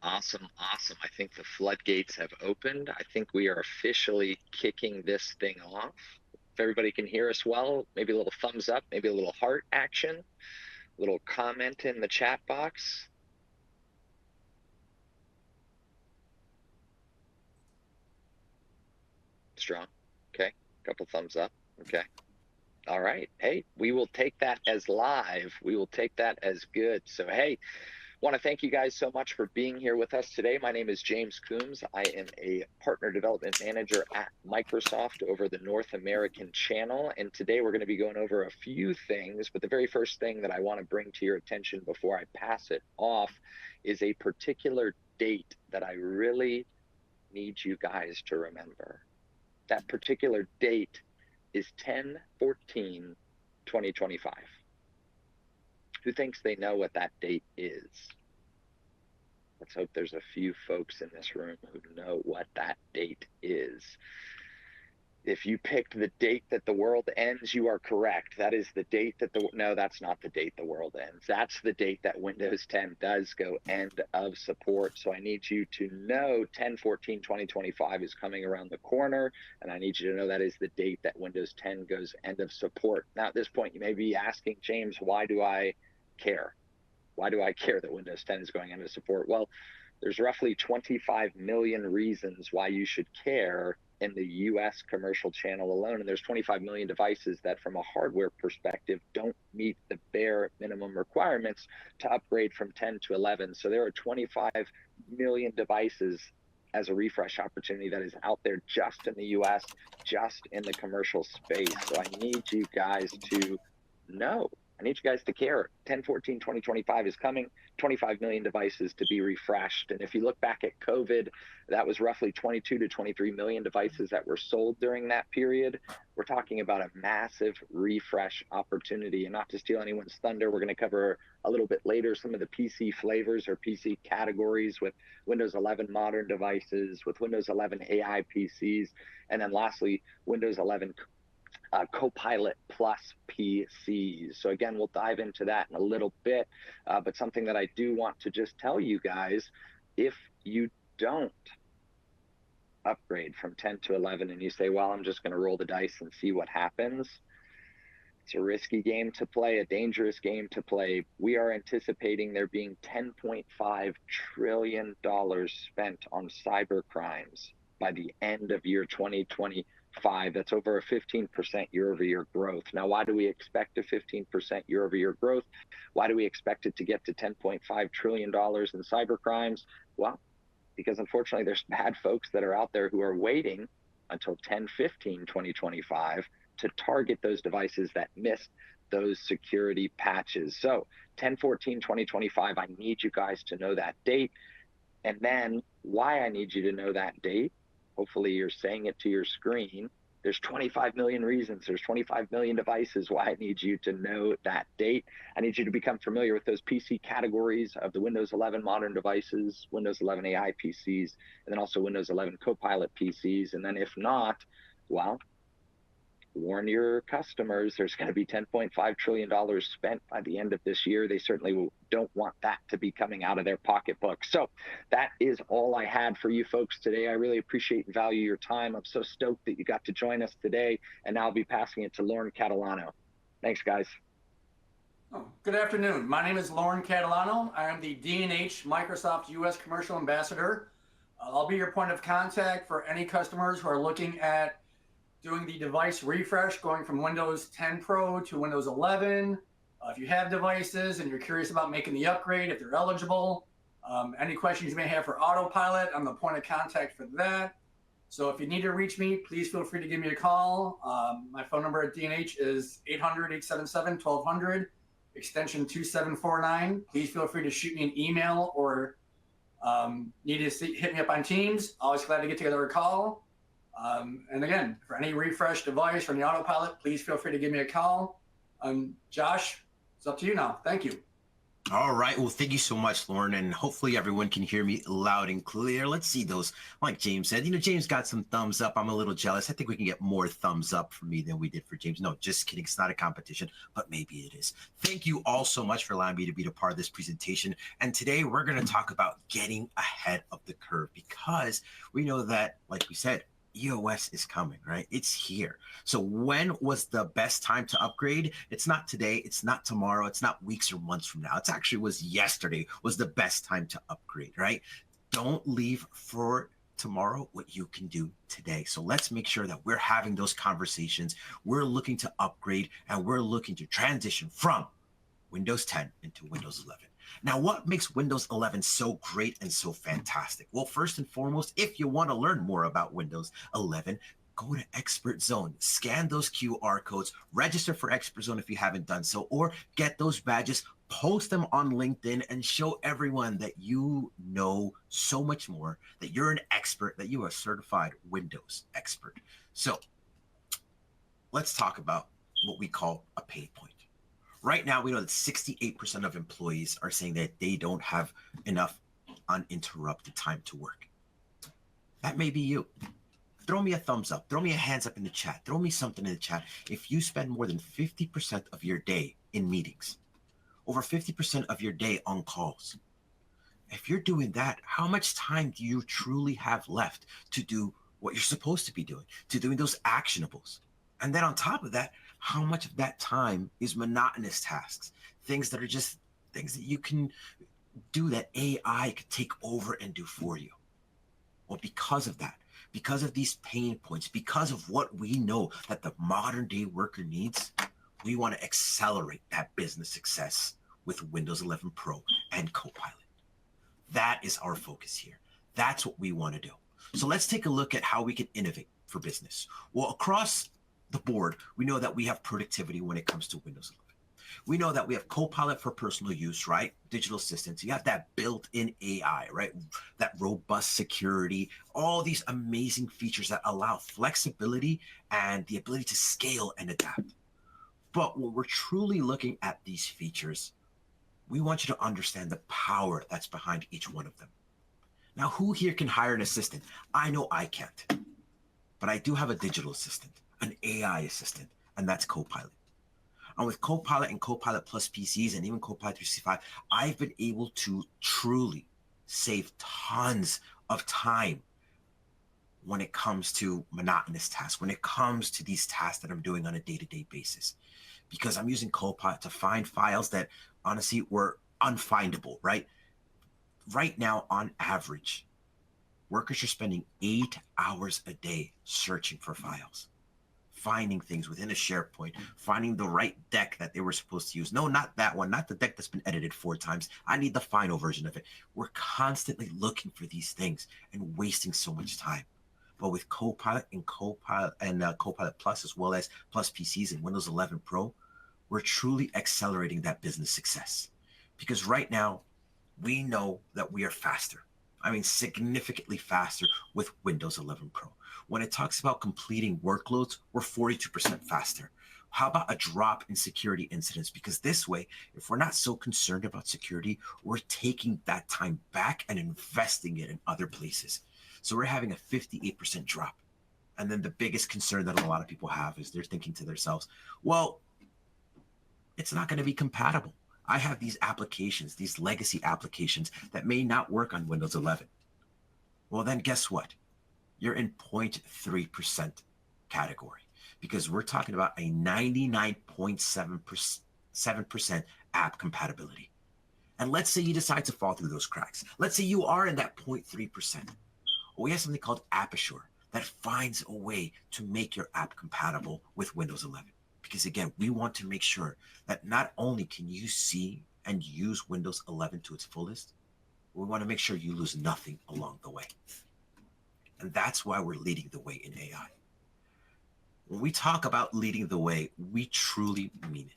Awesome, awesome. I think the floodgates have opened. I think we are officially kicking this thing off. If everybody can hear us well, maybe a little thumbs up, maybe a little heart action, a little comment in the chat box. Strong. Okay. Couple thumbs up. Okay. All right. Hey, we will take that as live. We will take that as good. So, hey, want to thank you guys so much for being here with us today. My name is James Coombs. I am a partner development manager at Microsoft over the North American channel. And today we're going to be going over a few things. But the very first thing that I want to bring to your attention before I pass it off is a particular date that I really need you guys to remember. That particular date is 10/14/2025. Who thinks they know what that date is? Let's hope there's a few folks in this room who know what that date is. If you picked the date that the world ends, you are correct. That is the date that no, that's not the date the world ends. That's the date that Windows 10 does go end of support. So I need you to know 10/14/2025 is coming around the corner, and I need you to know that is the date that Windows 10 goes end of support. Now, at this point, you may be asking, James, why do I care? Why do I care that Windows 10 is going into support? Well, there's roughly 25 million reasons why you should care in the US commercial channel alone. And there's 25 million devices that from a hardware perspective don't meet the bare minimum requirements to upgrade from 10 to 11. So there are 25 million devices as a refresh opportunity that is out there just in the US, just in the commercial space. So I need you guys to know. I need you guys to care. 10/14/2025 is coming, 25 million devices to be refreshed. And if you look back at COVID, that was roughly 22 to 23 million devices that were sold during that period. We're talking about a massive refresh opportunity. And not to steal anyone's thunder, we're going to cover a little bit later some of the PC flavors or PC categories with Windows 11 modern devices, with Windows 11 AI PCs, and then lastly, Windows 11 Copilot Plus PCs. So again, we'll dive into that in a little bit, but something that I do want to just tell you guys, if you don't upgrade from 10 to 11 and you say, well, I'm just going to roll the dice and see what happens, it's a risky game to play, a dangerous game to play. We are anticipating there being $10.5 trillion spent on cyber crimes by the end of year 2025. That's over a 15% year-over-year growth. Now, why do we expect a 15% year-over-year growth? Why do we expect it to get to $10.5 trillion in cyber crimes? Well, because unfortunately, there's bad folks that are out there who are waiting until 10/15/2025 to target those devices that missed those security patches. So 10/14/2025, I need you guys to know that date. And then why I need you to know that date, hopefully you're saying it to your screen. There's 25 million reasons. There's 25 million devices why I need you to know that date. I need you to become familiar with those PC categories of the Windows 11 modern devices, Windows 11 AI PCs, and then also Windows 11 Copilot PCs. And then if not, well, warn your customers, there's going to be $10.5 trillion spent by the end of this year. They certainly don't want that to be coming out of their pocketbook. So that is all I had for you folks today. I really appreciate and value your time. I'm so stoked that you got to join us today. And now I'll be passing it to Lauren Catalano. Thanks, guys. Oh, good afternoon. My name is Lauren Catalano. I am the D&H Microsoft US Commercial Ambassador. I'll be your point of contact for any customers who are looking at doing the device refresh, going from Windows 10 Pro to Windows 11. If you have devices and you're curious about making the upgrade, if they're eligible, any questions you may have for Autopilot, I'm the point of contact for that. So if you need to reach me, please feel free to give me a call. My phone number at D&H is 800-877-1200, extension 2749. Please feel free to shoot me an email or need to hit me up on Teams. Always glad to get together a call. And again, for any refresh device or any Autopilot, please feel free to give me a call. Josh, it's up to you now. Thank you. All right. Well, thank you so much, Lauren. And hopefully everyone can hear me loud and clear. Let's see those. Like James said, James got some thumbs up. I'm a little jealous. I think we can get more thumbs up for me than we did for James. No, just kidding. It's not a competition, but maybe it is. Thank you all so much for allowing me to be a part of this presentation. And today we're going to talk about getting ahead of the curve because we know that, like we said, EOS is coming, right? It's here. So when was the best time to upgrade? It's not today. It's not tomorrow. It's not weeks or months from now. It's actually was yesterday was the best time to upgrade, right? Don't leave for tomorrow what you can do today. So let's make sure that we're having those conversations. We're looking to upgrade and we're looking to transition from Windows 10 into Windows 11. Now, what makes Windows 11 so great and so fantastic? Well, first and foremost, if you want to learn more about Windows 11, go to Expert Zone, scan those QR codes, register for Expert Zone if you haven't done so, or get those badges, post them on LinkedIn, and show everyone that you know so much more, that you're an expert, that you are a certified Windows expert. So let's talk about what we call a pain point. Right now, we know that 68% of employees are saying that they don't have enough uninterrupted time to work. That may be you. Throw me a thumbs up. Throw me a hands up in the chat. Throw me something in the chat. If you spend more than 50% of your day in meetings, over 50% of your day on calls, if you're doing that, how much time do you truly have left to do what you're supposed to be doing, to doing those actionables? And then on top of that, how much of that time is monotonous tasks, things that are just things that you can do that AI could take over and do for you? Well, because of that, because of these pain points, because of what we know that the modern day worker needs, we want to accelerate that business success with Windows 11 Pro and Copilot. That is our focus here. That's what we want to do. So let's take a look at how we can innovate for business. Well, across the board, we know that we have productivity when it comes to Windows 11. We know that we have Copilot for personal use, right? Digital assistants. You have that built-in AI, right? That robust security, all these amazing features that allow flexibility and the ability to scale and adapt. But when we're truly looking at these features, we want you to understand the power that's behind each one of them. Now, who here can hire an assistant? I know I can't, but I do have a digital assistant, an AI assistant, and that's Copilot. And with Copilot and Copilot Plus PCs and even Copilot 365, I've been able to truly save tons of time when it comes to monotonous tasks, when it comes to these tasks that I'm doing on a day-to-day basis, because I'm using Copilot to find files that honestly were unfindable, right? Right now, on average, workers are spending 8 hours a day searching for files, finding things within a SharePoint, finding the right deck that they were supposed to use. No, not that one, not the deck that's been edited 4 times. I need the final version of it. We're constantly looking for these things and wasting so much time. But with Copilot and Copilot Plus, as well as Plus PCs and Windows 11 Pro, we're truly accelerating that business success. Because right now, we know that we are faster. I mean, significantly faster with Windows 11 Pro. When it talks about completing workloads, we're 42% faster. How about a drop in security incidents? Because this way, if we're not so concerned about security, we're taking that time back and investing it in other places. So we're having a 58% drop. And then the biggest concern that a lot of people have is they're thinking to themselves, well, it's not going to be compatible. I have these applications, these legacy applications that may not work on Windows 11. Well, then guess what? You're in 0.3% category because we're talking about a 99.7% app compatibility. And let's say you decide to fall through those cracks. Let's say you are in that 0.3%. Well, we have something called App Assure that finds a way to make your app compatible with Windows 11. Because again, we want to make sure that not only can you see and use Windows 11 to its fullest, we want to make sure you lose nothing along the way. And that's why we're leading the way in AI. When we talk about leading the way, we truly mean it.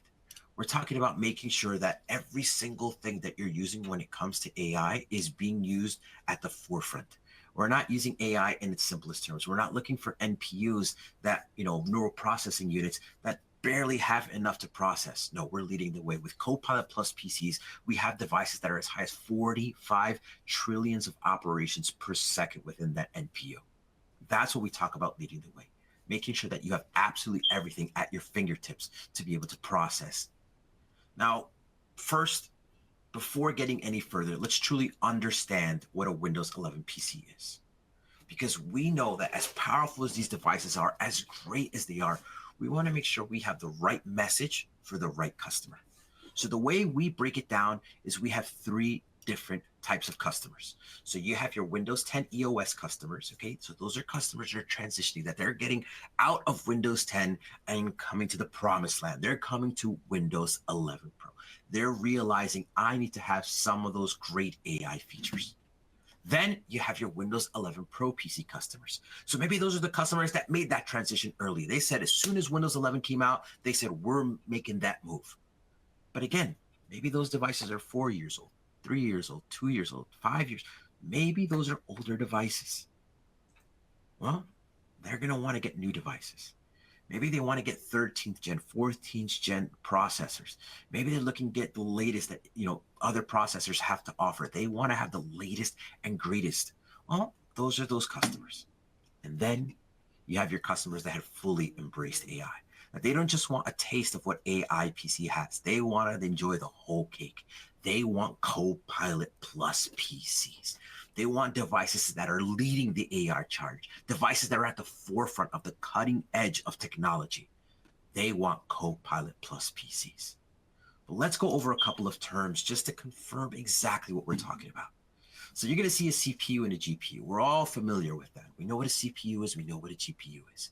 We're talking about making sure that every single thing that you're using when it comes to AI is being used at the forefront. We're not using AI in its simplest terms. We're not looking for NPUs that, neural processing units that barely have enough to process. No, we're leading the way. With Copilot Plus PCs, we have devices that are as high as 45 trillions of operations per second within that NPU. That's what we talk about leading the way, making sure that you have absolutely everything at your fingertips to be able to process. Now, first, before getting any further, let's truly understand what a Windows 11 PC is. Because we know that as powerful as these devices are, as great as they are, we want to make sure we have the right message for the right customer. So the way we break it down is we have three different types of customers. So you have your Windows 10 EOS customers, okay? So those are customers that are transitioning, that they're getting out of Windows 10 and coming to the promised land. They're coming to Windows 11 Pro. They're realizing I need to have some of those great AI features. Then you have your Windows 11 Pro PC customers. So maybe those are the customers that made that transition early. They said as soon as Windows 11 came out, they said, we're making that move. But again, maybe those devices are 4 years old, 3 years old, 2 years old, 5 years. Maybe those are older devices. Well, they're going to want to get new devices. Maybe they want to get 13th gen, 14th gen processors. Maybe they're looking to get the latest that other processors have to offer. They want to have the latest and greatest. Well, those are those customers. And then you have your customers that have fully embraced AI. Now, they don't just want a taste of what AI PC has. They want to enjoy the whole cake. They want Copilot Plus PCs. They want devices that are leading the AI charge, devices that are at the forefront of the cutting edge of technology. They want Copilot Plus PCs. But let's go over a couple of terms just to confirm exactly what we're talking about. So you're going to see a CPU and a GPU. We're all familiar with that. We know what a CPU is. We know what a GPU is.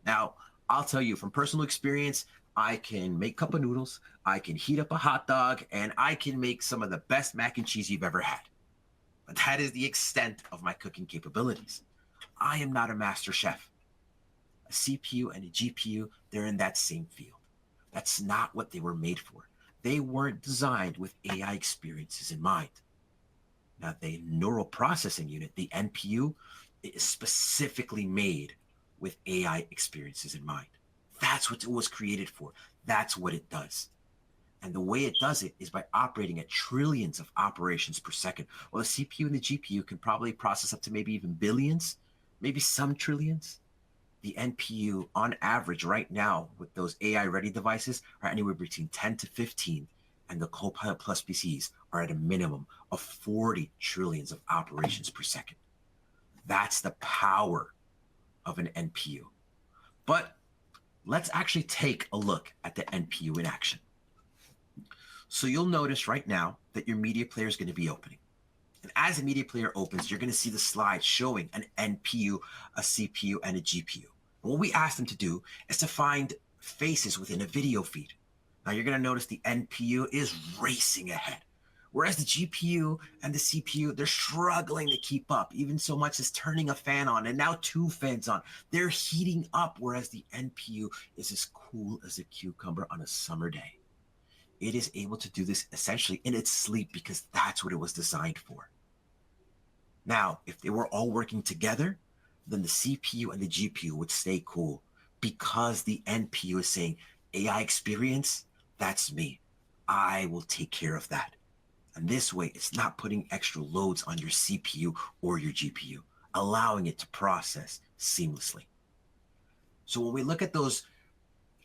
Now, I'll tell you from personal experience, I can make a cup of noodles, I can heat up a hot dog, and I can make some of the best mac and cheese you've ever had. But that is the extent of my cooking capabilities. I am not a master chef. A CPU and a GPU, they're in that same field. That's not what they were made for. They weren't designed with AI experiences in mind. Now, the neural processing unit, the NPU, is specifically made with AI experiences in mind. That's what it was created for. That's what it does. And the way it does it is by operating at trillions of operations per second. Well, the CPU and the GPU can probably process up to maybe even billions, maybe some trillions. The NPU, on average, right now, with those AI-ready devices, are anywhere between 10 to 15, and the Copilot Plus PCs are at a minimum of 40 trillions of operations per second. That's the power of an NPU. But let's actually take a look at the NPU in action. So you'll notice right now that your media player is going to be opening. And as the media player opens, you're going to see the slide showing an NPU, a CPU, and a GPU. And what we asked them to do is to find faces within a video feed. Now you're going to notice the NPU is racing ahead, whereas the GPU and the CPU, they're struggling to keep up, even so much as turning a fan on and now 2 fans on. They're heating up, whereas the NPU is as cool as a cucumber on a summer day. It is able to do this essentially in its sleep because that's what it was designed for. Now, if they were all working together, then the CPU and the GPU would stay cool because the NPU is saying, AI experience, that's me. I will take care of that. And this way, it's not putting extra loads on your CPU or your GPU, allowing it to process seamlessly. So when we look at those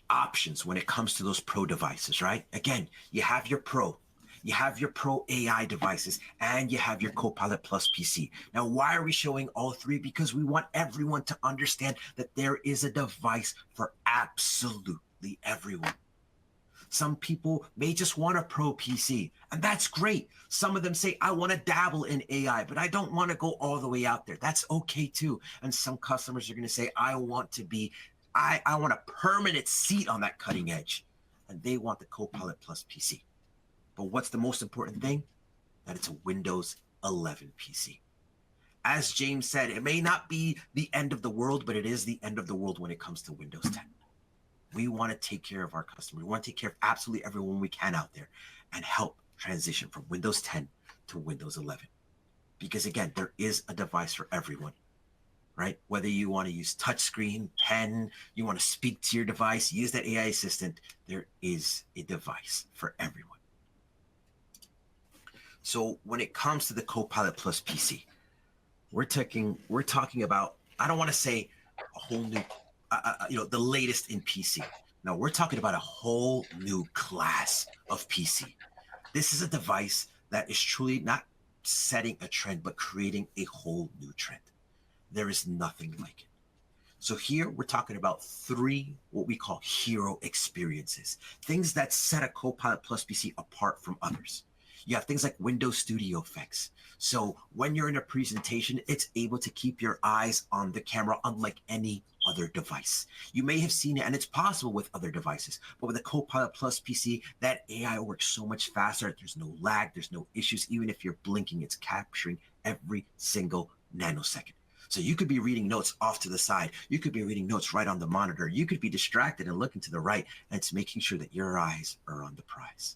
options when it comes to those Pro devices, right? Again, you have your Pro, you have your Pro AI devices, and you have your Copilot Plus PC. Now, why are we showing all three? Because we want everyone to understand that there is a device for absolutely everyone. Some people may just want a Pro PC, and that's great. Some of them say, I want to dabble in AI, but I don't want to go all the way out there. That's okay too. And some customers are going to say, I want a permanent seat on that cutting edge. And they want the Copilot Plus PC. But what's the most important thing? That it's a Windows 11 PC. As James said, it may not be the end of the world, but it is the end of the world when it comes to Windows 10. We want to take care of our customers. We want to take care of absolutely everyone we can out there and help transition from Windows 10 to Windows 11. Because again, there is a device for everyone. right? Whether you want to use touchscreen, pen, you want to speak to your device, use that AI assistant, there is a device for everyone. So when it comes to the Copilot Plus PC, we're talking about, I don't want to say a whole new, the latest in PC. No, we're talking about a whole new class of PC. This is a device that is truly not setting a trend, but creating a whole new trend. There is nothing like it. So here we're talking about 3 what we call hero experiences, things that set a Copilot Plus PC apart from others. You have things like Windows Studio effects. So when you're in a presentation, it's able to keep your eyes on the camera unlike any other device. You may have seen it, and it's possible with other devices, but with the Copilot Plus PC, that AI works so much faster. There's no lag, there's no issues. Even if you're blinking, it's capturing every single nanosecond. So you could be reading notes off to the side. You could be reading notes right on the monitor. You could be distracted and looking to the right, and it's making sure that your eyes are on the prize.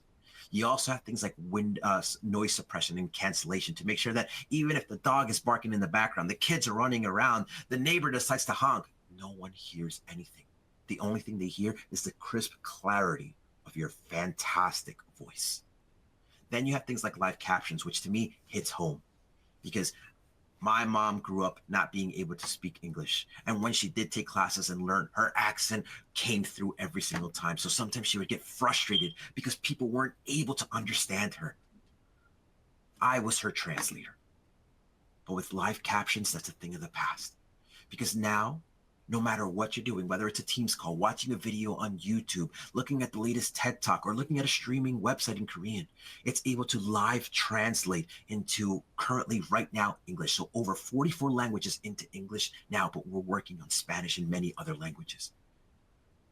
You also have things like noise suppression and cancellation to make sure that even if the dog is barking in the background, the kids are running around, the neighbor decides to honk, no one hears anything. The only thing they hear is the crisp clarity of your fantastic voice. Then you have things like live captions, which to me hits home because my mom grew up not being able to speak English. And when she did take classes and learn, her accent came through every single time. So sometimes she would get frustrated because people weren't able to understand her. I was her translator. But with live captions, that's a thing of the past. Because now, no matter what you're doing, whether it's a Teams call, watching a video on YouTube, looking at the latest TED Talk, or looking at a streaming website in Korean, it's able to live translate into currently right now English. So over 44 languages into English now, but we're working on Spanish and many other languages.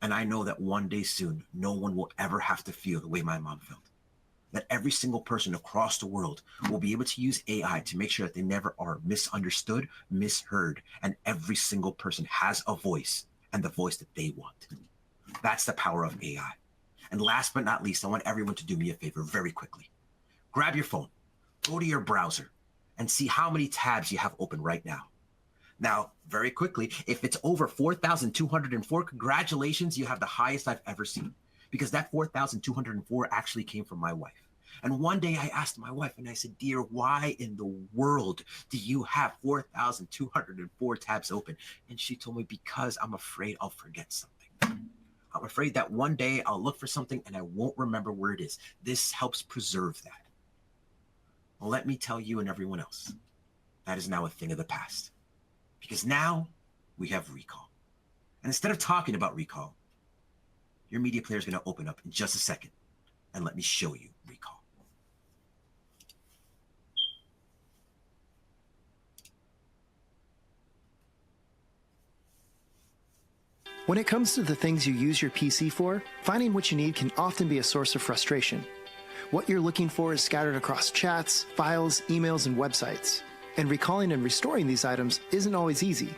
And I know that one day soon, no one will ever have to feel the way my mom felt. That every single person across the world will be able to use AI to make sure that they never are misunderstood, misheard, and every single person has a voice and the voice that they want. That's the power of AI. And last but not least, I want everyone to do me a favor very quickly. Grab your phone, go to your browser, and see how many tabs you have open right now. Now, very quickly, if it's over 4,204, congratulations, you have the highest I've ever seen. Because that 4,204 actually came from my wife. And one day I asked my wife and I said, dear, why in the world do you have 4,204 tabs open? And she told me, because I'm afraid I'll forget something. I'm afraid that one day I'll look for something and I won't remember where it is. This helps preserve that. Well, let me tell you and everyone else, that is now a thing of the past. Because now we have recall. And instead of talking about recall, your media player is going to open up in just a second, and let me show you recall. When it comes to the things you use your PC for, finding what you need can often be a source of frustration. What you're looking for is scattered across chats, files, emails, and websites. And recalling and restoring these items isn't always easy.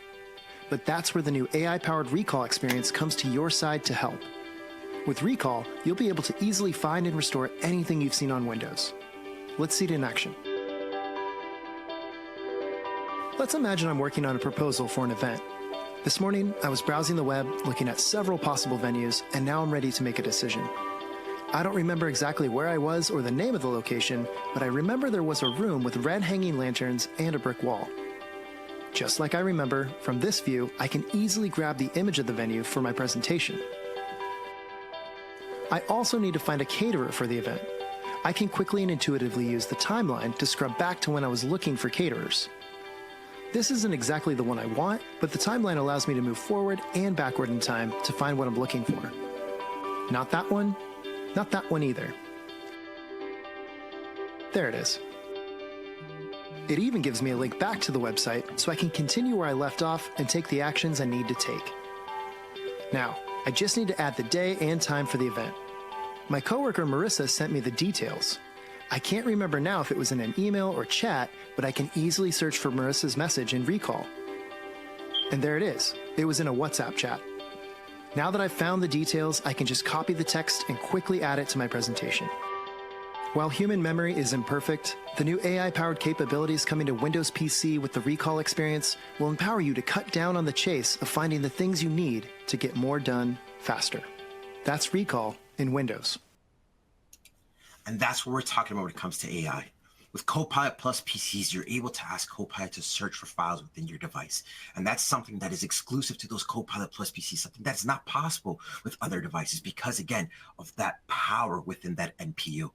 But that's where the new AI-powered recall experience comes to your side to help. With Recall, you'll be able to easily find and restore anything you've seen on Windows. Let's see it in action. Let's imagine I'm working on a proposal for an event. This morning, I was browsing the web, looking at several possible venues, and now I'm ready to make a decision. I don't remember exactly where I was or the name of the location, but I remember there was a room with red hanging lanterns and a brick wall. Just like I remember, from this view, I can easily grab the image of the venue for my presentation. I also need to find a caterer for the event. I can quickly and intuitively use the timeline to scrub back to when I was looking for caterers. This isn't exactly the one I want, but the timeline allows me to move forward and backward in time to find what I'm looking for. Not that one, not that one either. There it is. It even gives me a link back to the website so I can continue where I left off and take the actions I need to take. Now, I just need to add the day and time for the event. My coworker Marissa sent me the details. I can't remember now if it was in an email or chat, but I can easily search for Marissa's message in Recall. And there it is. It was in a WhatsApp chat. Now that I've found the details, I can just copy the text and quickly add it to my presentation. While human memory is imperfect, the new AI-powered capabilities coming to Windows PC with the Recall experience will empower you to cut down on the chase of finding the things you need to get more done faster. That's Recall in Windows. And that's what we're talking about when it comes to AI. With Copilot Plus PCs, you're able to ask Copilot to search for files within your device. And that's something that is exclusive to those Copilot Plus PCs, something that's not possible with other devices because, again, of that power within that NPU.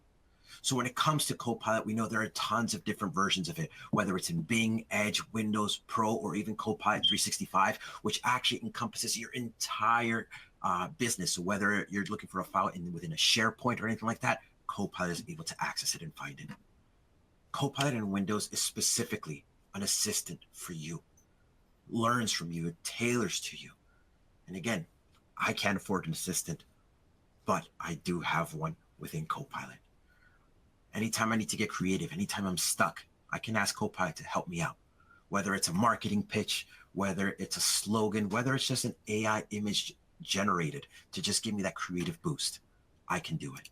So when it comes to Copilot, we know there are tons of different versions of it, whether it's in Bing, Edge, Windows Pro, or even Copilot 365, which actually encompasses your entire business. So whether you're looking for a file within a SharePoint or anything like that, Copilot is able to access it and find it. Copilot in Windows is specifically an assistant for you, learns from you, it tailors to you. And again, I can't afford an assistant, but I do have one within Copilot. Anytime I need to get creative, anytime I'm stuck, I can ask Copilot to help me out. Whether it's a marketing pitch, whether it's a slogan, whether it's just an AI image generated to just give me that creative boost, I can do it.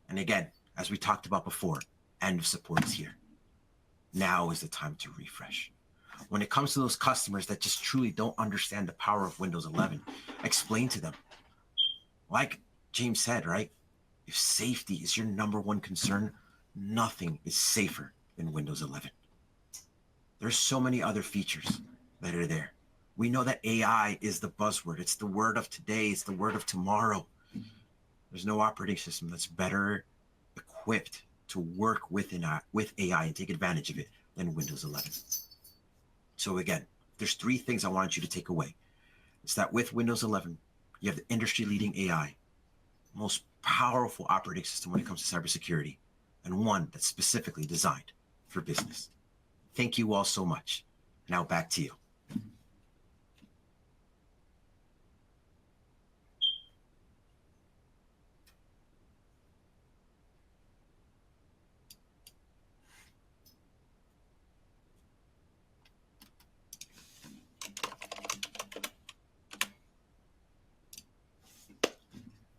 And again, as we talked about before, end of support is here. Now is the time to refresh. When it comes to those customers that just truly don't understand the power of Windows 11, explain to them. Like James said, right? If safety is your number one concern, nothing is safer than Windows 11. There's so many other features that are there. We know that AI is the buzzword. It's the word of today. It's the word of tomorrow. There's no operating system that's better equipped to work with AI and take advantage of it than Windows 11. So again, there's three things I want you to take away. It's that with Windows 11, you have the industry-leading AI, most powerful operating system when it comes to cybersecurity, and one that's specifically designed for business. Thank you all so much. Now back to you.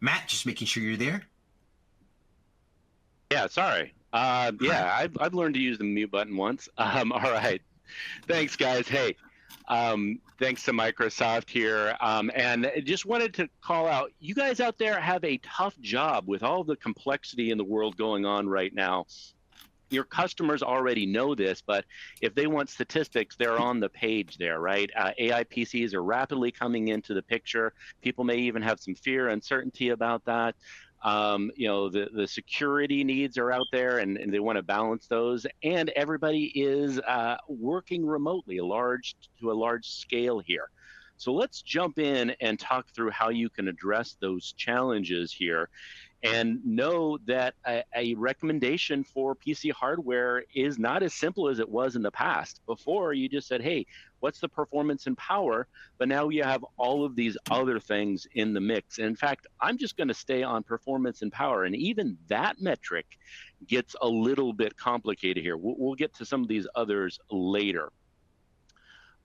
Matt, just making sure you're there. Yeah, sorry. Yeah, I've learned to use the mute button once. All right. Thanks, guys. Hey, thanks to Microsoft here. And just wanted to call out, you guys out there have a tough job with all the complexity in the world going on right now. Your customers already know this, but if they want statistics, they're on the page there, right? AI PCs are rapidly coming into the picture. People may even have some fear, uncertainty about that. The security needs are out there, and they want to balance those. And everybody is working remotely, to a large scale here. So let's jump in and talk through how you can address those challenges here. And know that a recommendation for PC hardware is not as simple as it was in the past. Before, you just said, hey, what's the performance and power? But now you have all of these other things in the mix. And in fact, I'm just going to stay on performance and power. And even that metric gets a little bit complicated here. We'll get to some of these others later.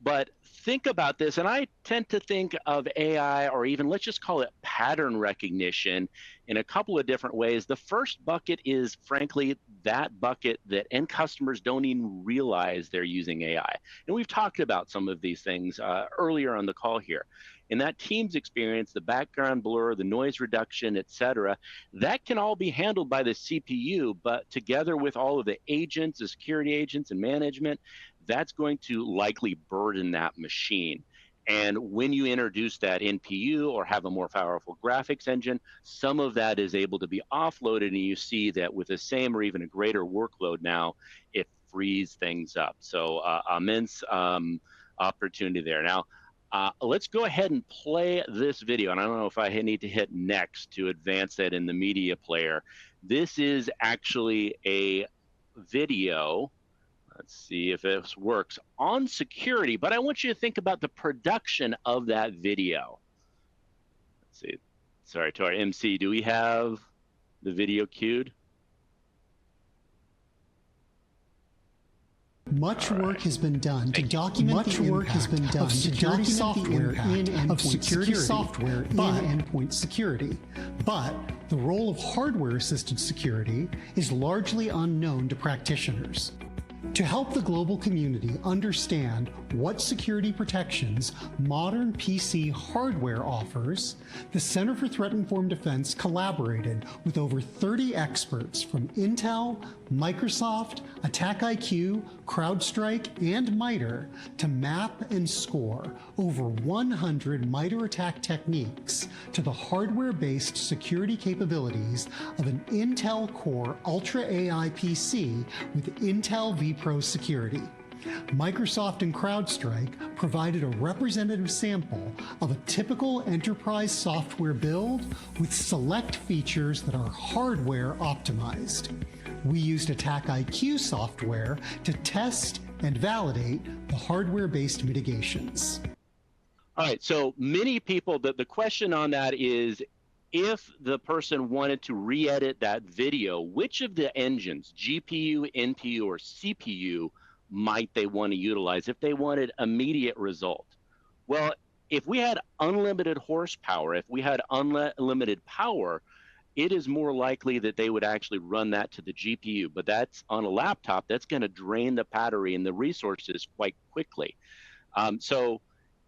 But think about this, and I tend to think of AI, or even let's just call it pattern recognition, in a couple of different ways. The first bucket is, frankly, that bucket that end customers don't even realize they're using AI. And we've talked about some of these things earlier on the call here. In that Teams experience, the background blur, the noise reduction, et cetera, that can all be handled by the CPU, but together with all of the agents, the security agents and management, that's going to likely burden that machine. And when you introduce that NPU or have a more powerful graphics engine, some of that is able to be offloaded, and you see that with the same or even a greater workload now, it frees things up. So immense opportunity there. Now, let's go ahead and play this video. And I don't know if I need to hit next to advance that in the media player. This is actually a video. Let's see if this works on security, but I want you to think about the production of that video. Let's see. Sorry, to our MC, do we have the video queued? Much work has been done to document the impact of security software in endpoint security. But the role of hardware-assisted security is largely unknown to practitioners. To help the global community understand what security protections modern PC hardware offers, the Center for Threat-Informed Defense collaborated with over 30 experts from Intel, Microsoft, AttackIQ, CrowdStrike, and MITRE to map and score over 100 MITRE attack techniques to the hardware-based security capabilities of an Intel Core Ultra AI PC with Intel vPro security. Microsoft and CrowdStrike provided a representative sample of a typical enterprise software build with select features that are hardware optimized. We used AttackIQ software to test and validate the hardware-based mitigations. All right, so many people, the question on that is, if the person wanted to re-edit that video, which of the engines, GPU, NPU, or CPU, might they want to utilize if they wanted immediate result? Well, if we had unlimited horsepower, if we had unlimited power, it is more likely that they would actually run that to the GPU. But that's on a laptop, that's going to drain the battery and the resources quite quickly. So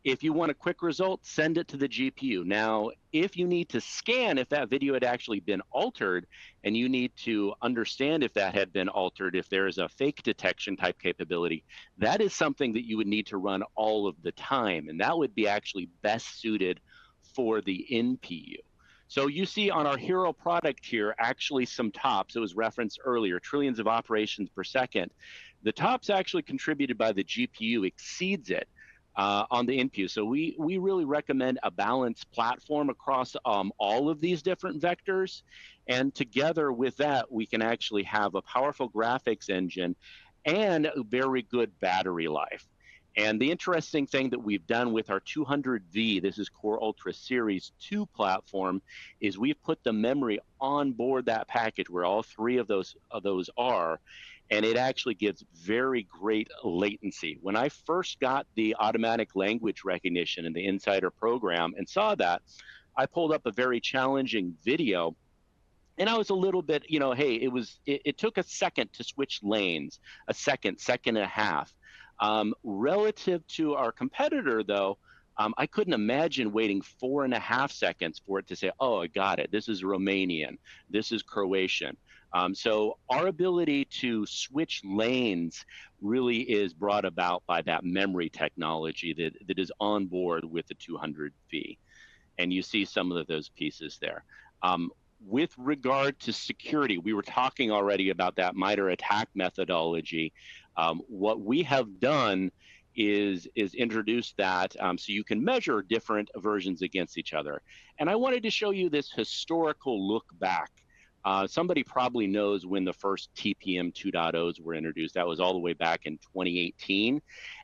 if you want a quick result, send it to the GPU. Now, if you need to scan if that video had actually been altered, and you need to understand if that had been altered, if there is a fake detection type capability, that is something that you would need to run all of the time. And that would be actually best suited for the NPU. So you see on our hero product here, actually some tops. It was referenced earlier, trillions of operations per second. The tops actually contributed by the GPU exceeds it on the NPU. So we really recommend a balanced platform across all of these different vectors. And together with that, we can actually have a powerful graphics engine and a very good battery life. And the interesting thing that we've done with our 200V, this is Core Ultra Series 2 platform, is we've put the memory on board that package where all three of those are, and it actually gives very great latency. When I first got the automatic language recognition in the Insider program and saw that, I pulled up a very challenging video, and I was a little bit, hey, it took a second to switch lanes, a second and a half. Relative to our competitor, though, I couldn't imagine waiting 4.5 seconds for it to say, oh, I got it. This is Romanian. This is Croatian. So our ability to switch lanes really is brought about by that memory technology that is on board with the 200V. And you see some of those pieces there. With regard to security, we were talking already about that MITRE attack methodology. What we have done is introduce that so you can measure different versions against each other. And I wanted to show you this historical look back. Somebody probably knows when the first TPM 2.0s were introduced. That was all the way back in 2018.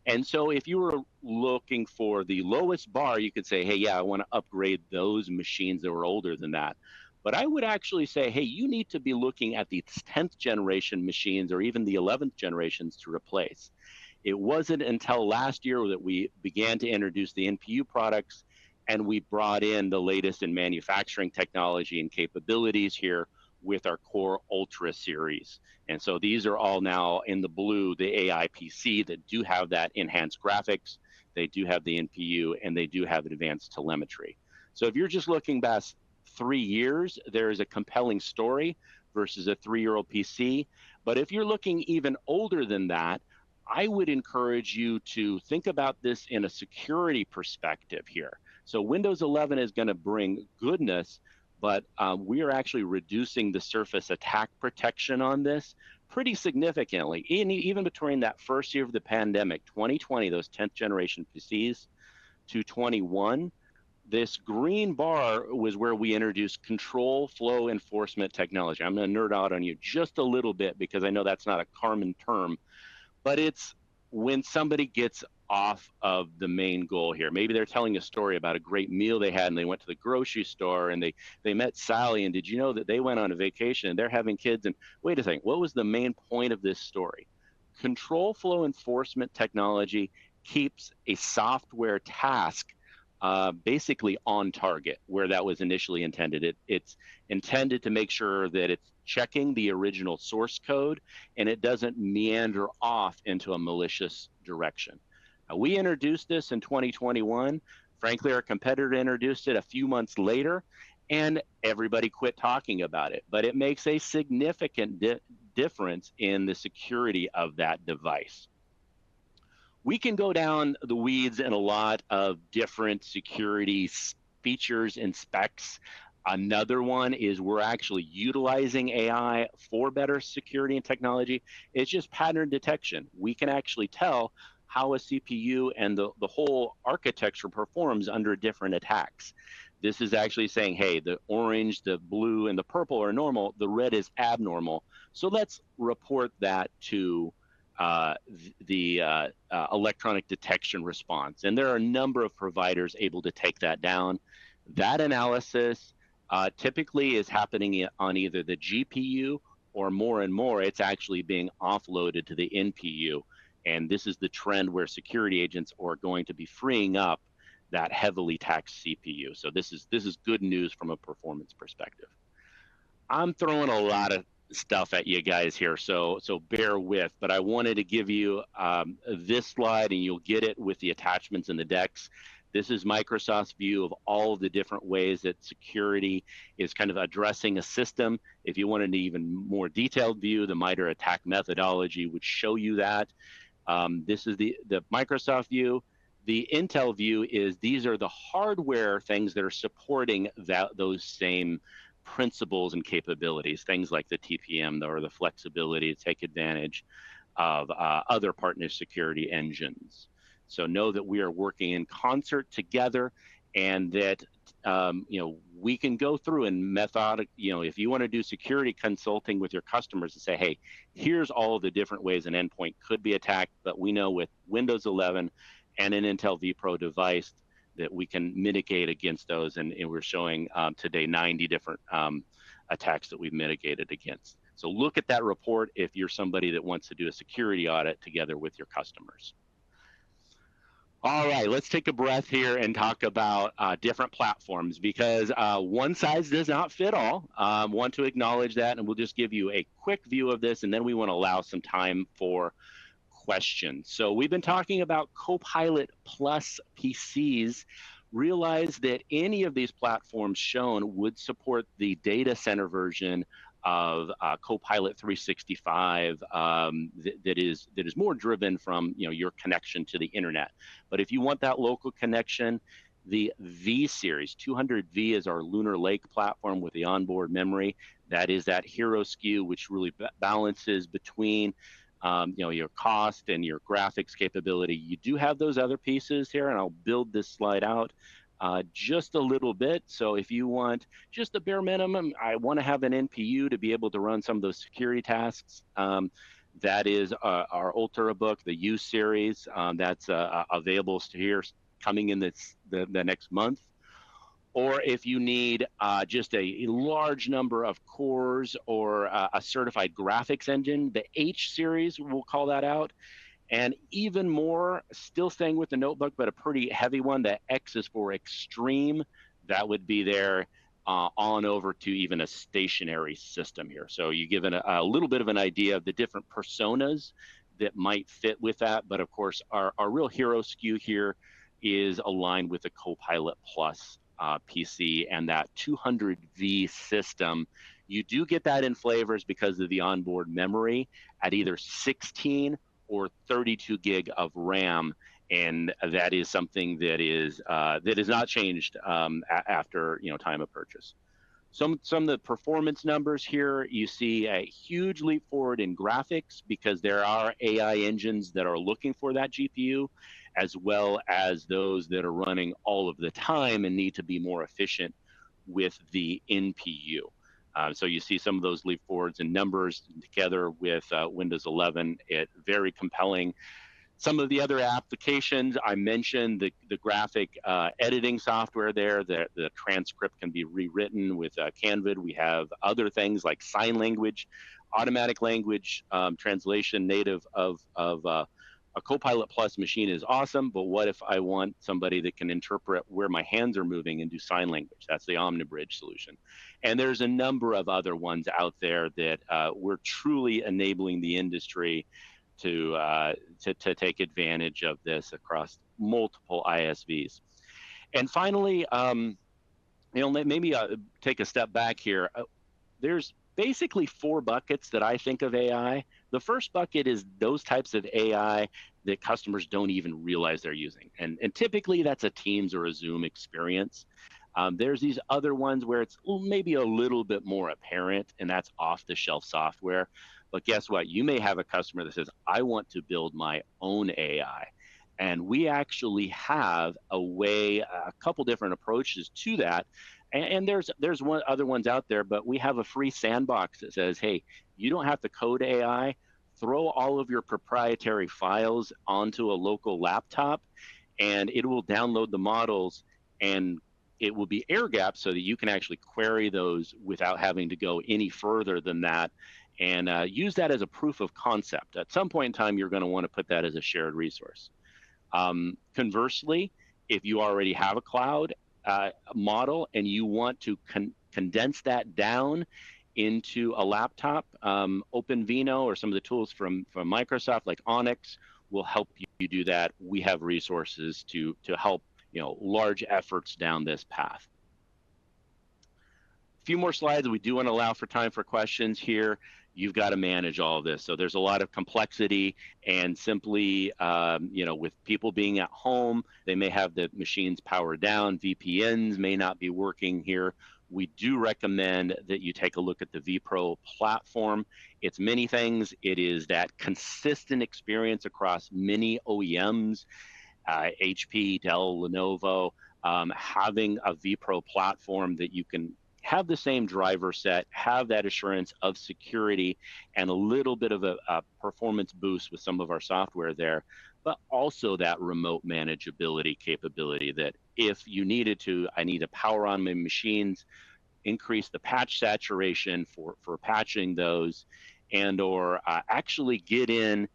And so if you were looking for the lowest bar, you could say, hey, yeah, I want to upgrade those machines that were older than that. But I would actually say, hey, you need to be looking at the 10th generation machines or even the 11th generations to replace. It wasn't until last year that we began to introduce the NPU products, and we brought in the latest in manufacturing technology and capabilities here with our Core Ultra series. And so these are all now in the blue, the AI PC that do have that enhanced graphics, they do have the NPU, and they do have advanced telemetry. So if you're just looking past 3 years, there is a compelling story versus a 3-year-old PC. But if you're looking even older than that, I would encourage you to think about this in a security perspective here. So Windows 11 is going to bring goodness, but we are actually reducing the surface attack protection on this pretty significantly. Even between that first year of the pandemic, 2020, those 10th generation PCs, to 21, this green bar was where we introduced control flow enforcement technology. I'm going to nerd out on you just a little bit because I know that's not a common term, but it's when somebody gets off of the main goal here. Maybe they're telling a story about a great meal they had and they went to the grocery store and they met Sally, and did you know that they went on a vacation and they're having kids, and wait a second, what was the main point of this story? control flow enforcement technology keeps a software task basically on target where that was initially intended. It's intended to make sure that it's checking the original source code and it doesn't meander off into a malicious direction. We introduced this in 2021. Frankly, our competitor introduced it a few months later, and everybody quit talking about it. But it makes a significant difference in the security of that device. We can go down the weeds in a lot of different security features and specs. Another one is we're actually utilizing AI for better security and technology. It's just pattern detection. We can actually tell how a CPU and the whole architecture performs under different attacks. This is actually saying, hey, the orange, the blue, and the purple are normal, the red is abnormal. So let's report that to the electronic detection response. And there are a number of providers able to take that down. That analysis typically is happening on either the GPU or more and more, it's actually being offloaded to the NPU. And this is the trend where security agents are going to be freeing up that heavily taxed CPU. So this is good news from a performance perspective. I'm throwing a lot of stuff at you guys here, so bear with, but I wanted to give you this slide, and you'll get it with the attachments and the decks. This is Microsoft's view of all of the different ways that security is kind of addressing a system. If you wanted an even more detailed view, the MITRE attack methodology would show you that. This is the Microsoft view. The Intel view is these are the hardware things that are supporting those same principles and capabilities, things like the TPM or the flexibility to take advantage of other partner security engines. So know that we are working in concert together, and that we can go through and methodic. If you want to do security consulting with your customers and say, hey, here's all of the different ways an endpoint could be attacked, but we know with Windows 11 and an Intel vPro device that we can mitigate against those, and we're showing today 90 different attacks that we've mitigated against. So look at that report if you're somebody that wants to do a security audit together with your customers. All right, let's take a breath here and talk about different platforms, because one size does not fit all. Want to acknowledge that, and we'll just give you a quick view of this, and then we want to allow some time for questions. So we've been talking about Copilot Plus PCs. Realize that any of these platforms shown would support the data center version of Copilot 365 that is more driven from your connection to the internet. But if you want that local connection, the V series 200V is our Lunar Lake platform with the onboard memory. That is that hero SKU, which really balances between your cost and your graphics capability. You do have those other pieces here, and I'll build this slide out just a little bit. So if you want just the bare minimum, I want to have an NPU to be able to run some of those security tasks. That is our Ultrabook, the U series. That's available here coming in the next month. Or if you need just a large number of cores or a certified graphics engine, the H series, we'll call that out. And even more, still staying with the notebook, but a pretty heavy one, the X is for extreme. That would be there on over to even a stationary system here. So you give a little bit of an idea of the different personas that might fit with that. But of course, our real hero SKU here is aligned with the Copilot Plus PC and that 200V system. You do get that in flavors because of the onboard memory at either 16 or 32 gig of RAM, and that is something that is not changed after time of purchase. Some of the performance numbers here, you see a huge leap forward in graphics because there are AI engines that are looking for that GPU, as well as those that are running all of the time and need to be more efficient with the NPU. So you see some of those leap forwards in numbers together with Windows 11. Very compelling. Some of the other applications, I mentioned the graphic editing software there. The transcript can be rewritten with Canvid. We have other things like sign language automatic language translation native of a Copilot Plus machine is awesome, but what if I want somebody that can interpret where my hands are moving and do sign language? That's the OmniBridge solution. And there's a number of other ones out there that we're truly enabling the industry to take advantage of this across multiple ISVs. And finally, maybe take a step back here. There's basically 4 buckets that I think of AI. The first bucket is those types of AI that customers don't even realize they're using. And typically that's a Teams or a Zoom experience. There's these other ones where it's maybe a little bit more apparent, and that's off-the-shelf software. But guess what? You may have a customer that says, I want to build my own AI. And we actually have a couple different approaches to that. And there's other ones out there, but we have a free sandbox that says, hey, you don't have to code AI. Throw all of your proprietary files onto a local laptop, and it will download the models, and it will be air-gapped so that you can actually query those without having to go any further than that, and use that as a proof of concept. At some point in time, you're going to want to put that as a shared resource. Conversely, if you already have a cloud model and you want to condense that down into a laptop, OpenVINO or some of the tools from Microsoft like Onyx will help you do that. We have resources to help large efforts down this path. A few more slides. We do want to allow for time for questions here. You've got to manage all of this. So there's a lot of complexity, and simply, with people being at home, they may have the machines powered down. VPNs may not be working here. We do recommend that you take a look at the vPro platform. It's many things. It is that consistent experience across many OEMs, HP, Dell, Lenovo, having a vPro platform that you can have the same driver set, have that assurance of security, and a little bit of a performance boost with some of our software there, but also that remote manageability capability that if you needed to, I need to power on my machines, increase the patch saturation for patching those, and or actually get in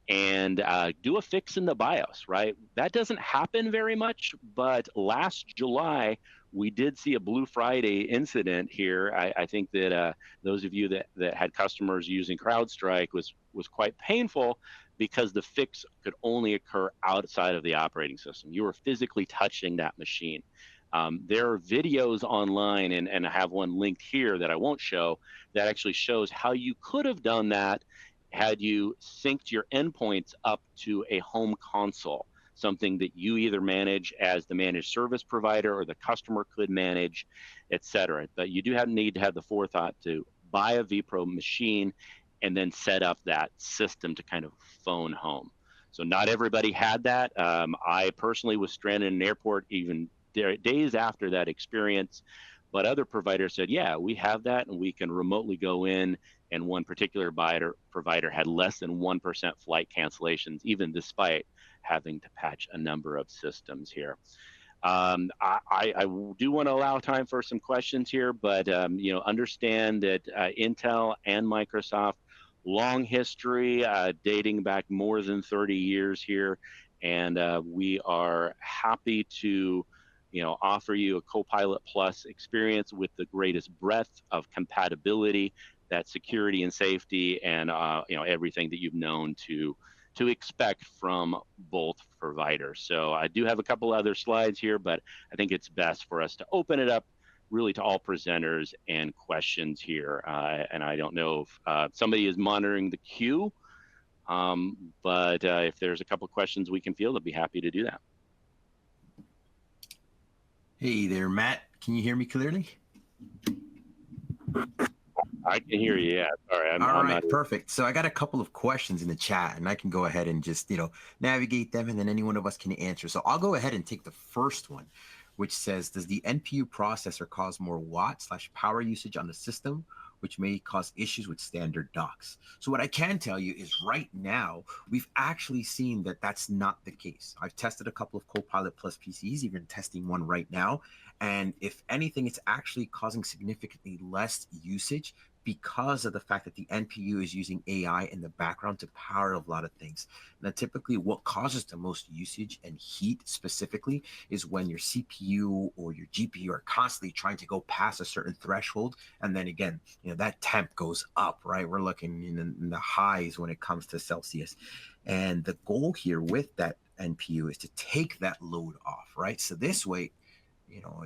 and do a fix in the BIOS, right? That doesn't happen very much, but last July, we did see a Blue Friday incident here. I think that those of you that had customers using CrowdStrike was quite painful because the fix could only occur outside of the operating system. You were physically touching that machine. There are videos online, and I have one linked here that I won't show, that actually shows how you could have done that had you synced your endpoints up to a home console, something that you either manage as the managed service provider or the customer could manage, et cetera. But you do need to have the forethought to buy a vPro machine and then set up that system to kind of phone home. So not everybody had that. I personally was stranded in an airport even days after that experience, but other providers said, yeah, we have that and we can remotely go in. And one particular provider had less than 1% flight cancellations, even despite having to patch a number of systems here. I do want to allow time for some questions here, but understand that Intel and Microsoft, long history, dating back more than 30 years here, and we are happy to offer you a Copilot Plus experience with the greatest breadth of compatibility, that security and safety, and everything that you've known to expect from both providers. So I do have a couple other slides here, but I think it's best for us to open it up really to all presenters and questions here. And I don't know if somebody is monitoring the queue, but if there's a couple questions we can field, I'd be happy to do that. Hey there, Matt. Can you hear me clearly? I can hear you. Yeah. Sorry. All right, perfect. So I got a couple of questions in the chat, and I can go ahead and just navigate them, and then any one of us can answer. So I'll go ahead and take the first one, which says, does the NPU processor cause more watt/power usage on the system, which may cause issues with standard docks? So what I can tell you is right now, we've actually seen that that's not the case. I've tested a couple of Copilot Plus PCs, even testing one right now. And if anything, it's actually causing significantly less usage because of the fact that the NPU is using AI in the background to power a lot of things. Now, typically, what causes the most usage and heat specifically is when your CPU or your GPU are constantly trying to go past a certain threshold. And then again, that temp goes up, right? We're looking in the highs when it comes to Celsius. And the goal here with that NPU is to take that load off, right? So this way,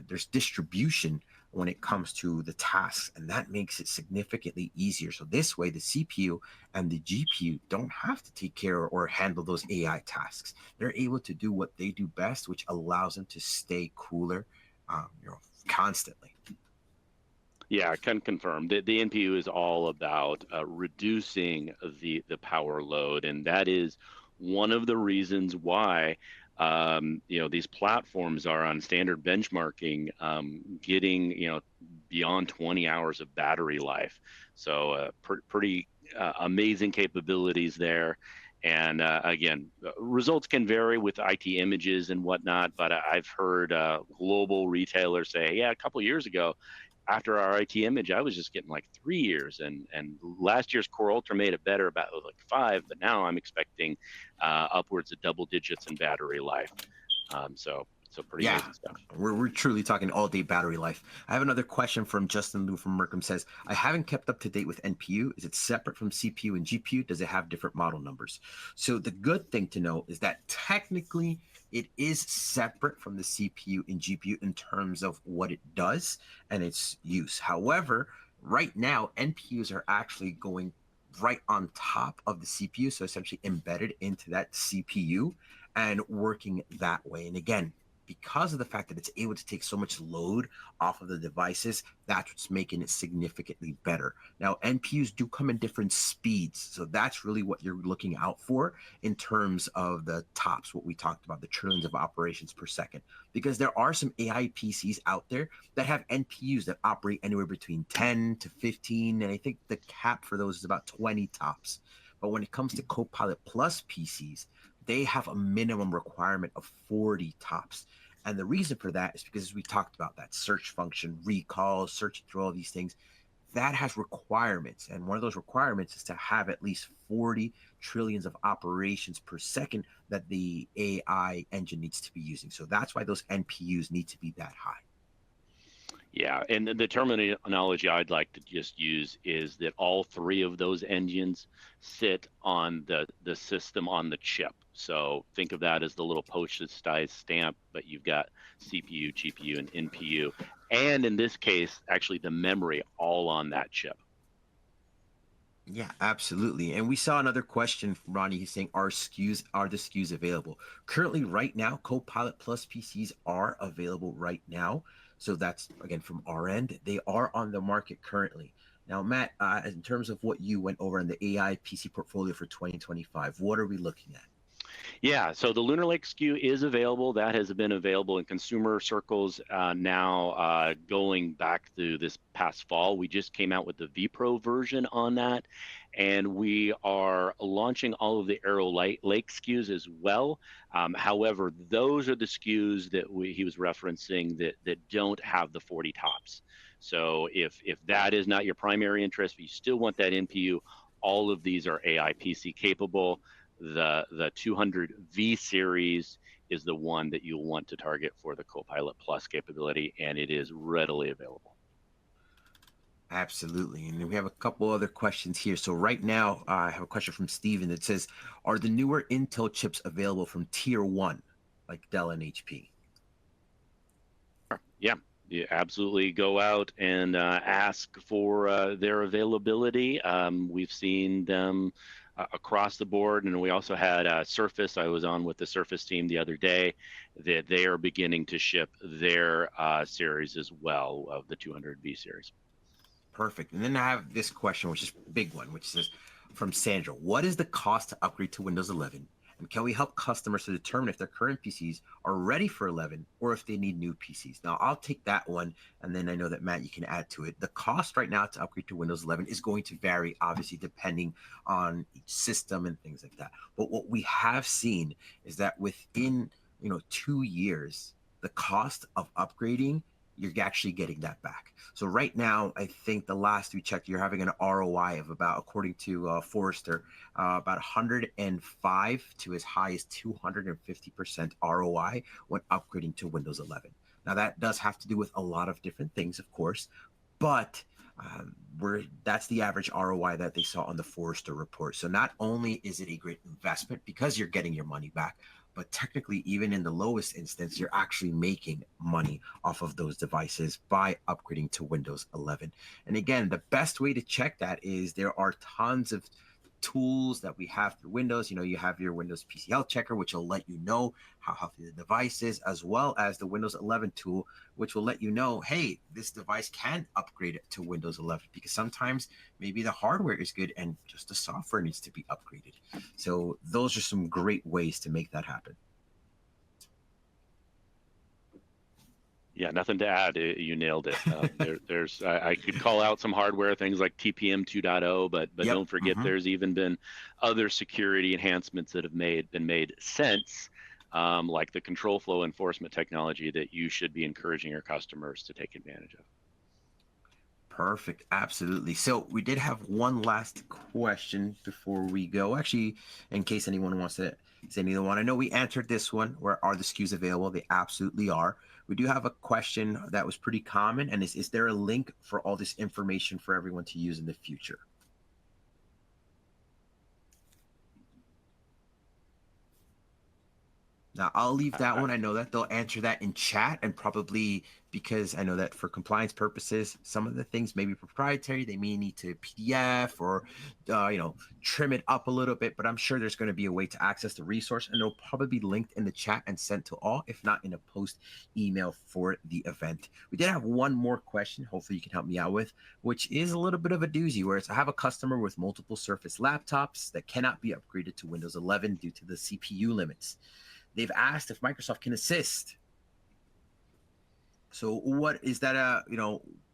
there's distribution when it comes to the tasks, and that makes it significantly easier. So this way, the CPU and the GPU don't have to take care or handle those AI tasks. They're able to do what they do best, which allows them to stay cooler, constantly. Yeah, I can confirm that the NPU is all about reducing the power load, and that is one of the reasons why these platforms are on standard benchmarking, getting beyond 20 hours of battery life. So pretty amazing capabilities there. And again, results can vary with IT images and whatnot, but I've heard global retailers say, yeah, a couple years ago, after our IT image, I was just getting like 3 years, and last year's Core Ultra made it better, about like 5, but now I'm expecting upwards of double digits in battery life. So pretty amazing stuff. We're truly talking all day battery life. I have another question from Justin Liu from Mercom. Says, I haven't kept up to date with NPU. Is it separate from CPU and GPU? Does it have different model numbers? So the good thing to know is that technically it is separate from the CPU and GPU in terms of what it does and its use. However, right now, NPUs are actually going right on top of the CPU, so essentially embedded into that CPU and working that way. And again, because of the fact that it's able to take so much load off of the devices, that's what's making it significantly better. Now, NPUs do come in different speeds, so that's really what you're looking out for in terms of the tops, what we talked about, the trillions of operations per second, because there are some AI PCs out there that have NPUs that operate anywhere between 10 to 15, and I think the cap for those is about 20 tops. But when it comes to Copilot Plus PCs, they have a minimum requirement of 40 tops. And the reason for that is because, as we talked about, that search function, recall, searching through all these things, that has requirements. And one of those requirements is to have at least 40 trillions of operations per second that the AI engine needs to be using. So that's why those NPUs need to be that high. Yeah, and the terminology I'd like to just use is that all 3 of those engines sit on the system on the chip. So think of that as the little postage stamp, but you've got CPU, GPU, and NPU. And in this case, actually the memory all on that chip. Yeah, absolutely. And we saw another question from Ronnie. He's saying, are the SKUs available? Currently, right now, Copilot Plus PCs are available right now. So that's, again, from our end. They are on the market currently. Now, Matt, in terms of what you went over in the AI PC portfolio for 2025, what are we looking at? Yeah, so the Lunar Lake SKU is available. That has been available in consumer circles now going back through this past fall. We just came out with the vPro version on that, and we are launching all of the Arrow Lake SKUs as well. However, those are the SKUs that he was referencing that don't have the 40 tops. So if that is not your primary interest, but you still want that NPU, all of these are AI PC capable. The 200V series is the one that you'll want to target for the Copilot Plus capability, and it is readily available. Absolutely. And we have a couple other questions here. So right now, I have a question from Steven that says, are the newer Intel chips available from tier 1, like Dell and HP? Yeah, you absolutely go out and ask for their availability. We've seen them across the board, and we also had Surface. I was on with the Surface team the other day that they are beginning to ship their series as well of the 200V series. Perfect. And then I have this question, which is a big one, which says from Sandra, what is the cost to upgrade to Windows 11? And can we help customers to determine if their current PCs are ready for 11 or if they need new PCs? Now, I'll take that one, and then I know that, Matt, you can add to it. The cost right now to upgrade to Windows 11 is going to vary, obviously, depending on each system and things like that. But what we have seen is that within 2 years, the cost of upgrading you're actually getting that back. So right now, I think the last we checked, you're having an ROI of about, according to Forrester, about 105 to as high as 250% ROI when upgrading to Windows 11. Now that does have to do with a lot of different things, of course, but that's the average ROI that they saw on the Forrester report. So not only is it a great investment because you're getting your money back, but technically, even in the lowest instance, you're actually making money off of those devices by upgrading to Windows 11. And again, the best way to check that is there are tons of tools that we have through Windows. You have your Windows PC Health Checker, which will let you know how healthy the device is, as well as the Windows 11 tool, which will let you know, hey, this device can upgrade to Windows 11, because sometimes maybe the hardware is good and just the software needs to be upgraded. So those are some great ways to make that happen. Yeah, nothing to add. You nailed it. I could call out some hardware things like TPM 2.0, but Yep. don't forget there's even been other security enhancements that have been made since, like the control flow enforcement technology that you should be encouraging your customers to take advantage of. Perfect. Absolutely. So we did have one last question before we go. Actually, in case anyone wants to say anything one, I know we answered this one. Where are the SKUs available? They absolutely are. We do have a question that was pretty common, and is there a link for all this information for everyone to use in the future? Now, I'll leave that one. I know that they'll answer that in chat, and probably because I know that for compliance purposes, some of the things may be proprietary. They may need to PDF or, trim it up a little bit, but I'm sure there's going to be a way to access the resource, and it'll probably be linked in the chat and sent to all, if not in a post email for the event. We did have one more question, hopefully you can help me out with, which is a little bit of a doozy, where I have a customer with multiple Surface laptops that cannot be upgraded to Windows 11 due to the CPU limits. They've asked if Microsoft can assist. So what is that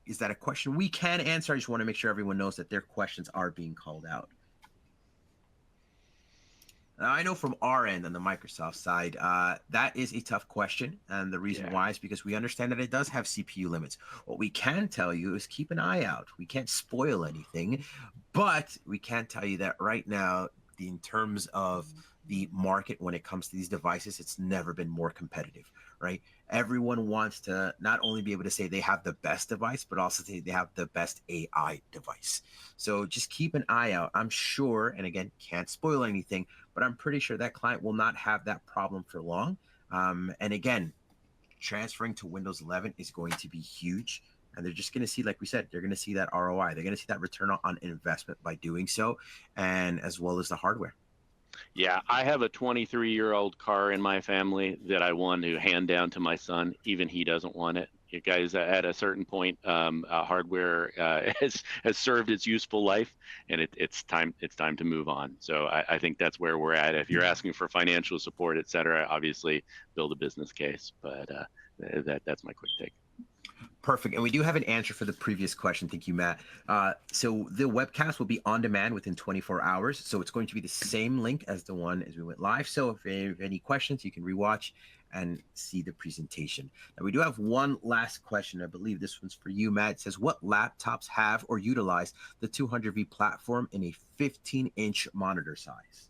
is that a question we can answer? I just want to make sure everyone knows that their questions are being called out. Now, I know from our end on the Microsoft side, that is a tough question. And the reason why is because we understand that it does have CPU limits. What we can tell you is keep an eye out. We can't spoil anything, but we can tell you that right now, in terms of the market when it comes to these devices, it's never been more competitive, right? Everyone wants to not only be able to say they have the best device, but also say they have the best AI device. So just keep an eye out. I'm sure, and again, can't spoil anything, but I'm pretty sure that client will not have that problem for long. And again, transferring to Windows 11 is going to be huge. And they're just going to see, like we said, they're going to see that ROI. They're going to see that return on investment by doing so, and as well as the hardware. Yeah, I have a 23-year-old car in my family that I want to hand down to my son. Even he doesn't want it. You guys, at a certain point, hardware has served its useful life, and it's time to move on. So I think that's where we're at. If you're asking for financial support, et cetera, obviously build a business case. But that's my quick take. Perfect. And we do have an answer for the previous question. Thank you, Matt. So the webcast will be on demand within 24 hours. So it's going to be the same link as the one as we went live. So if you have any questions, you can rewatch and see the presentation. Now, we do have one last question. I believe this one's for you, Matt. It says, what laptops have or utilize the 200V platform in a 15-inch monitor size?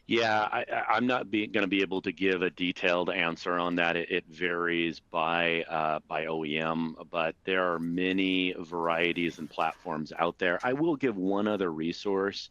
Yeah, I'm not going to be able to give a detailed answer on that. It varies by OEM, but there are many varieties and platforms out there. I will give one other resource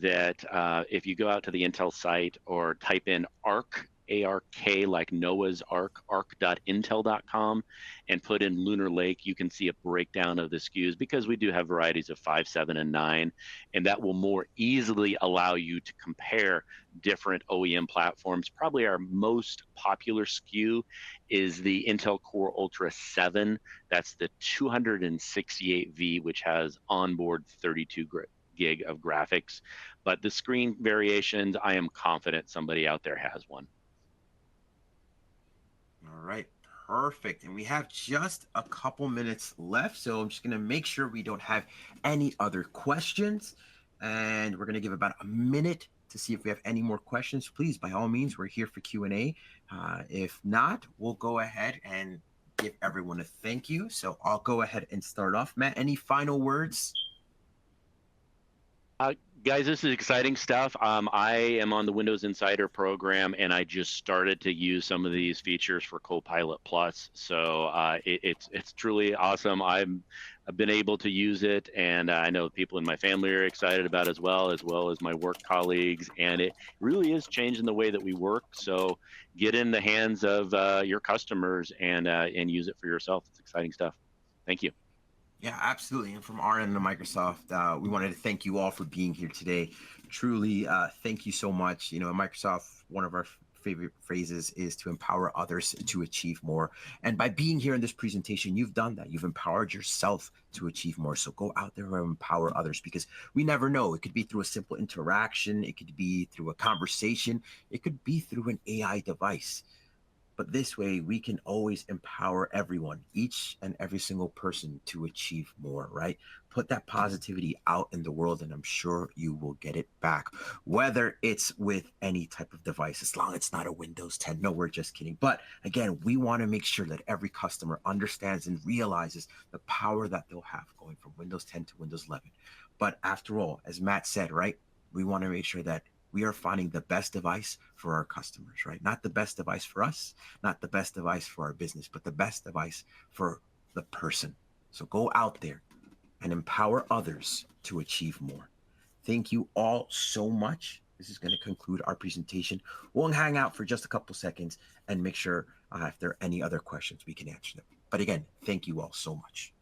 that if you go out to the Intel site or type in ARC, ARK, like Noah's Ark, arc.intel.com, and put in Lunar Lake, you can see a breakdown of the SKUs, because we do have varieties of 5, 7, and 9, and that will more easily allow you to compare different OEM platforms. Probably our most popular SKU is the Intel Core Ultra 7. That's the 268V, which has onboard 32 gig of graphics. But the screen variations, I am confident somebody out there has one. All right, perfect. And we have just a couple minutes left, so I'm just going to make sure we don't have any other questions. And we're going to give about a minute to see if we have any more questions. Please, by all means, we're here for Q&A. If not, we'll go ahead and give everyone a thank you. So I'll go ahead and start off. Matt, any final words? Guys, this is exciting stuff. I am on the Windows Insider program, and I just started to use some of these features for Copilot Plus. So it's truly awesome. I've been able to use it, and I know people in my family are excited about it as well as my work colleagues. And it really is changing the way that we work. So get in the hands of your customers and use it for yourself. It's exciting stuff. Thank you. Yeah, absolutely. And from our end of Microsoft, we wanted to thank you all for being here today. Truly, thank you so much. You know, at Microsoft, one of our favorite phrases is to empower others to achieve more. And by being here in this presentation, you've done that. You've empowered yourself to achieve more. So go out there and empower others, because we never know. It could be through a simple interaction. It could be through a conversation. It could be through an AI device. But this way, we can always empower everyone, each and every single person, to achieve more, right? Put that positivity out in the world, and I'm sure you will get it back, whether it's with any type of device, as long as it's not a Windows 10. No, we're just kidding. But again, we want to make sure that every customer understands and realizes the power that they'll have going from Windows 10 to Windows 11. But after all, as Matt said, right, we want to make sure that we are finding the best device for our customers, right? Not the best device for us, not the best device for our business, but the best device for the person. So go out there and empower others to achieve more. Thank you all so much. This is going to conclude our presentation. We'll hang out for just a couple seconds and make sure if there are any other questions, we can answer them. But again, thank you all so much.